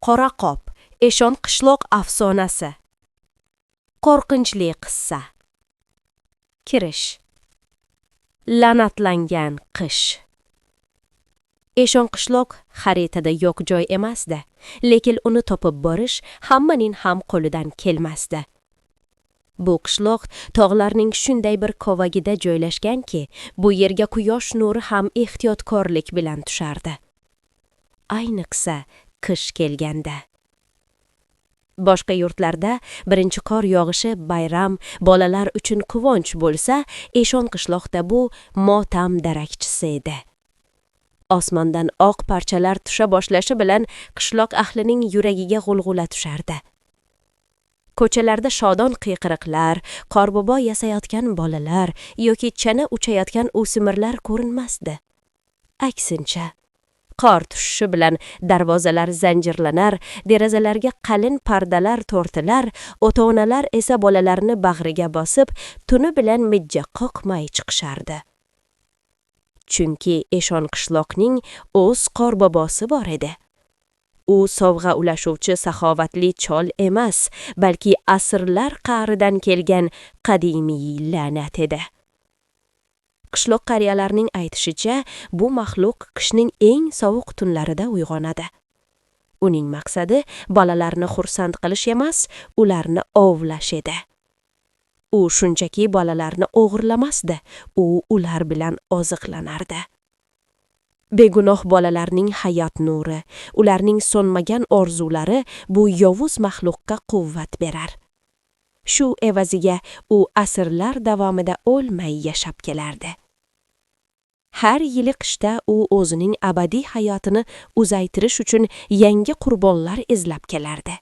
Qora qop, Eshon qishloq afsonasi. Qo'rqinchli qissa. Kirish. La'natlangan qish. Eshon qishloq xaritada yo'q joy emasdi, lekin uni topib borish hammaning ham qo'lidan kelmasdi. Bu qishloq tog'larning shunday bir kovagida joylashganki, bu yerga quyosh nuri ham ehtiyotkorlik bilan tushardi. Ayniqsa qish kelganda. Boshqa yurtlarda birinchi qor yog'ishi bayram, bolalar uchun quvonch bo'lsa, Eshon qishloqda bu motam darakchisi edi. Osmondan oq parchalar tusha boshlashi bilan qishloq ahlining yuragiga g'ulg'ula tushardi. Ko'chalarda shodon qiyqiriqlar, qorbobo yasayotgan bolalar yoki chana uchayotgan o'smirlar ko'rinmasdi. Aksincha, qor tushishi bilan darvozalar zanjirlanar, derazalarga qalin pardalar tortilar, ota-onalar esa bolalarni bag'riga bosib, tuni bilan mijja qoqmay chiqishardi. Chunki Eshon qishloqning o'z qorbobosi bor edi. U sovg'a ulashuvchi saxovatli chol emas, balki asrlar qa'ridan kelgan qadimiy la'nat edi. Qishloq qariyalarining aytishicha, bu maxluq qishning eng sovuq tunlarida uyg'onadi. Uning maqsadi bolalarni xursand qilish emas, ularni ovlash edi. U shunchaki bolalarni o'g'irlamasdi, u ular bilan oziqlanardi. Begunoh bolalarning hayot nuri, ularning so'nmagan orzulari bu yovuz maxluqqa quvvat berar. Shu evaziga u asrlar davomida o'lmay yashab kelardi. Har yili qishda u o'zining abadiy hayotini uzaytirish uchun yangi qurbonlar izlab kelardi.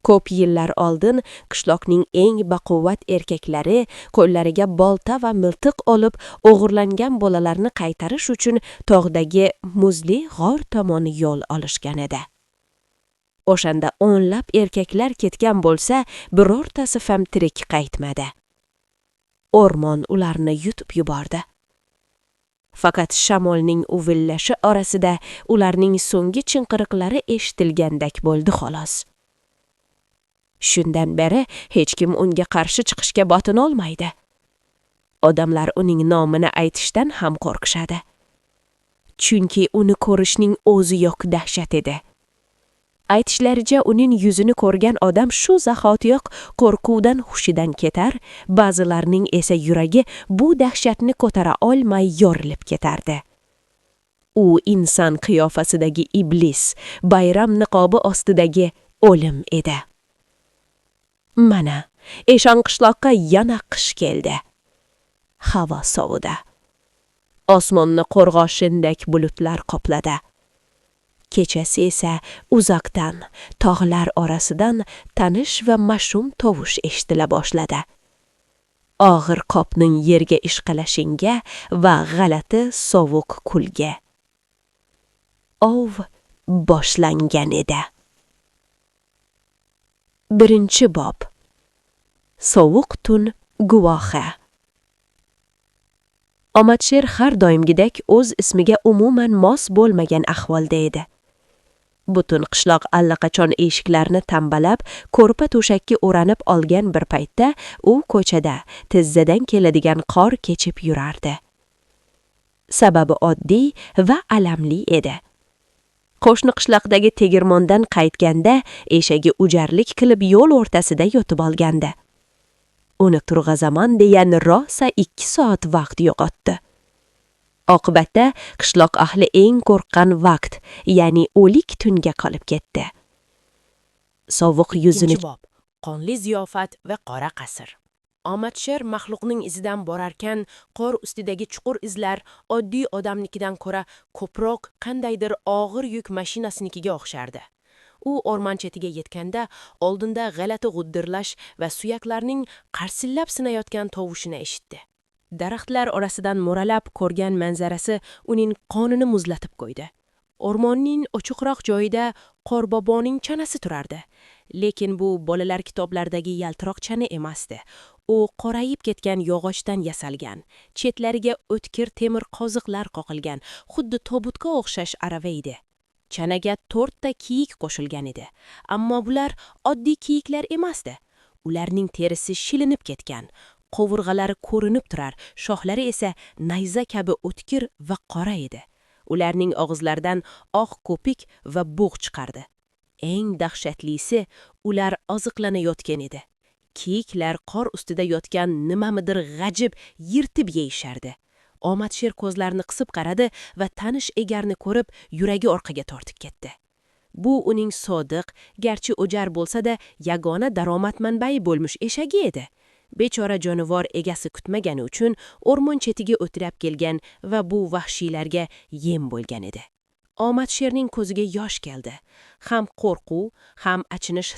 Ko'p yillar oldin qishloqning eng baquvvat erkaklari qo'llariga bolta va miltiq olib o'g'irlangan bolalarni qaytarish uchun tog'dagi muzli g'or tomon yo'l olishgan edi. O'shanda o'nlab erkaklar ketgan bo'lsa, birortasi ham tirik qaytmadi. O'rmon ularni yutib yubordi. Faqat shamolning uvillashi orasida ularning so'nggi chinqiriqlari eshitilgandek bo'ldi xolos. Shundan beri hech kim unga qarshi chiqishga botin olmaydi. Odamlar uning nomini aytishdan ham qo'rqishadi. Chunki uni ko'rishning o'zi yo'q dahshat edi. Aytishlaricha uning yuzini ko'rgan odam shu zahotiyoq qo'rquvdan hushidan ketar, ba'zilarning esa yuragi bu dahshatni ko'tara olmay yorilib ketardi. U inson qiyofasidagi iblis, bayram niqobi ostidagi o'lim edi. Mana, Eshon qishloqqa yana qish keldi. Havo sovidi. Osmonni qo'rg'oshindak bulutlar qopladi. Kechasi esa uzoqdan, tog'lar orasidan tanish va mash'um tovush eshitila boshladi. Og'ir qopning yerga ishqalashinga va g'alati sovuq kulga. Ov boshlangan edi. Birinchi bob. Sovuq tun guvohi. Omadsher har doimgidek o'z ismiga umuman mos bo'lmagan ahvolda edi. Butun qishloq allaqachon eshiklarni tambalab, ko'rpa to'shakka o'ranib olgan bir paytda u ko'chada tizzadan keladigan qor kechib yurardi. Sababi oddiy va alamli edi. Qo'shni qishloqdagi tegirmondan qaytganda eshagi ujarlik qilib yo'l o'rtasida yotib olgandi. Uni turg'azaman degan rosa 2 soat vaqt yo'qotdi. Oqibatda qishloq ahli eng qo'rqqan vaqt, ya'ni o'lik tunga qolib ketdi. Sovuq yuzini qonli ziyofat va qora qasr. Omadsher maxluqning izidan borarkan, qor ustidagi chuqur izlar oddiy odamnikidan ko'ra ko'proq qandaydir og'ir yuk mashinasinikiga o'xshardi. U o'rmon chetiga yetganda oldinda g'alati g'uddirlash va suyaklarning qarsillab sinayotgan tovushini eshitdi. Daraxtlar orasidan mo'ralab ko'rgan manzarasi uning qonini muzlatib qo'ydi. O'rmonning ochiqroq joyida qorboboning chanasi turardi. Lekin bu bolalar kitoblaridagi yaltiroq chana emasdi. U qorayib ketgan yog'ochdan yasalgan, chetlariga o'tkir temir qoziqlar qoqilgan, xuddi tobutga o'xshash arava edi. Chanaga 4 ta kiyik qo'shilgan edi, ammo bular oddiy kiyiklar emasdi. Ularning terisi shilinib ketgan, qovurg'alari ko'rinib turar, shoxlari esa nayza kabi o'tkir va qora edi. Ularning og'izlaridan oq ko'pik va bug' chiqardi. Eng dahshatlisi, ular oziqlanayotgan edi. Kiyiklar qor ustida yotgan nimamidir g'ajib yirtib yeyishardi. Omadsher ko'zlarini qisib qaradi va tanish egarni ko'rib, yuragi orqaga tortib ketdi. Bu uning sodiq, garchi o'jar bo'lsa-da, yagona daromad manbai bo'lmish eshagi edi. Bechora jonivor egasi kutmagani uchun o'rmon chetiga o'tirab kelgan va bu vahshiylarga yem bo'lgan edi. Omadsherning ko'ziga yosh keldi. Ham qo'rquv, ham achinish